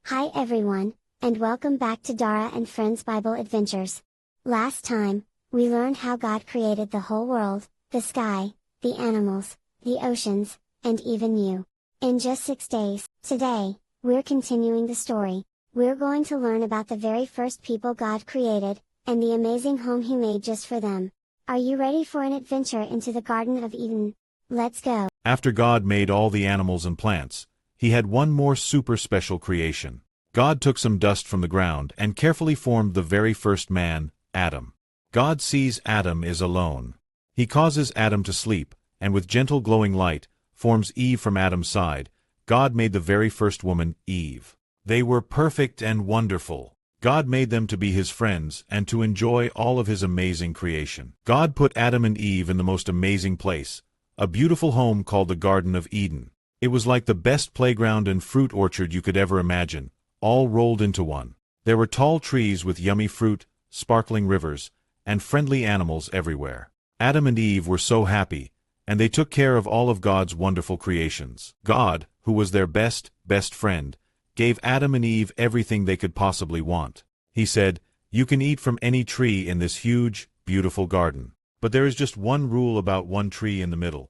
Hi everyone, and welcome back to Dara and Friends Bible Adventures. Last time, we learned how God created the whole world, the sky, the animals, the oceans, and even you. In just 6 days, today, we're continuing the story. We're going to learn about the very first people God created, and the amazing home He made just for them. Are you ready for an adventure into the Garden of Eden? Let's go! After God made all the animals and plants, He had one more super special creation. God took some dust from the ground and carefully formed the very first man, Adam. God sees Adam is alone. He causes Adam to sleep, and with gentle glowing light, forms Eve from Adam's side. God made the very first woman, Eve. They were perfect and wonderful. God made them to be His friends and to enjoy all of His amazing creation. God put Adam and Eve in the most amazing place, a beautiful home called the Garden of Eden. It was like the best playground and fruit orchard you could ever imagine, all rolled into one. There were tall trees with yummy fruit, sparkling rivers, and friendly animals everywhere. Adam and Eve were so happy, and they took care of all of God's wonderful creations. God, who was their best friend, gave Adam and Eve everything they could possibly want. He said, "You can eat from any tree in this huge, beautiful garden. But there is just one rule about one tree in the middle,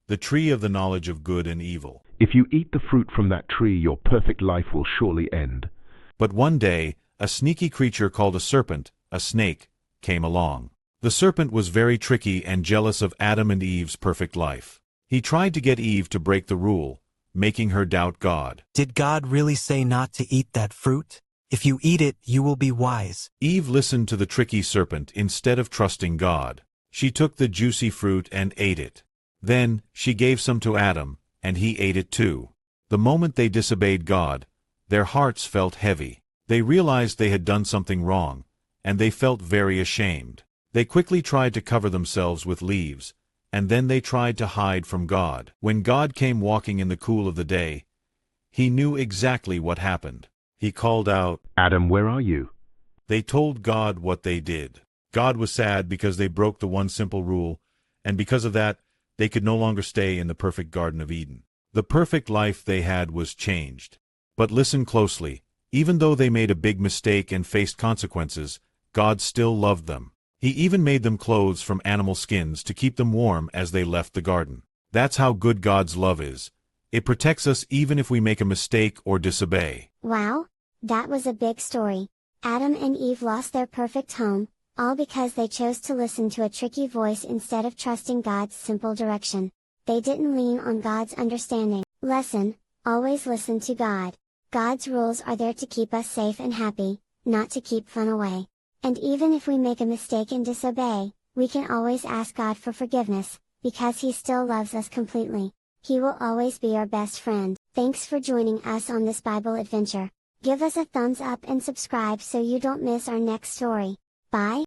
the tree of the knowledge of good and evil. If you eat the fruit from that tree, your perfect life will surely end." But one day, a sneaky creature called a serpent, a snake, came along. The serpent was very tricky and jealous of Adam and Eve's perfect life. He tried to get Eve to break the rule, making her doubt God. Did God really say not to eat that fruit? If you eat it, you will be wise. Eve listened to the tricky serpent instead of trusting God. She took the juicy fruit and ate it. Then, she gave some to Adam, and he ate it too. The moment they disobeyed God, their hearts felt heavy. They realized they had done something wrong, and they felt very ashamed. They quickly tried to cover themselves with leaves, and then they tried to hide from God. When God came walking in the cool of the day, He knew exactly what happened. He called out, "Adam, where are you?" They told God what they did. God was sad because they broke the one simple rule, and because of that, they could no longer stay in the perfect Garden of Eden. The perfect life they had was changed. But listen closely. Even though they made a big mistake and faced consequences, God still loved them. He even made them clothes from animal skins to keep them warm as they left the garden. That's how good God's love is. It protects us even if we make a mistake or disobey. Wow, that was a big story. Adam and Eve lost their perfect home, all because they chose to listen to a tricky voice instead of trusting God's simple direction. They didn't lean on God's understanding. Lesson: always listen to God. God's rules are there to keep us safe and happy, not to keep fun away. And even if we make a mistake and disobey, we can always ask God for forgiveness, because He still loves us completely. He will always be our best friend. Thanks for joining us on this Bible adventure. Give us a thumbs up and subscribe so you don't miss our next story. Bye!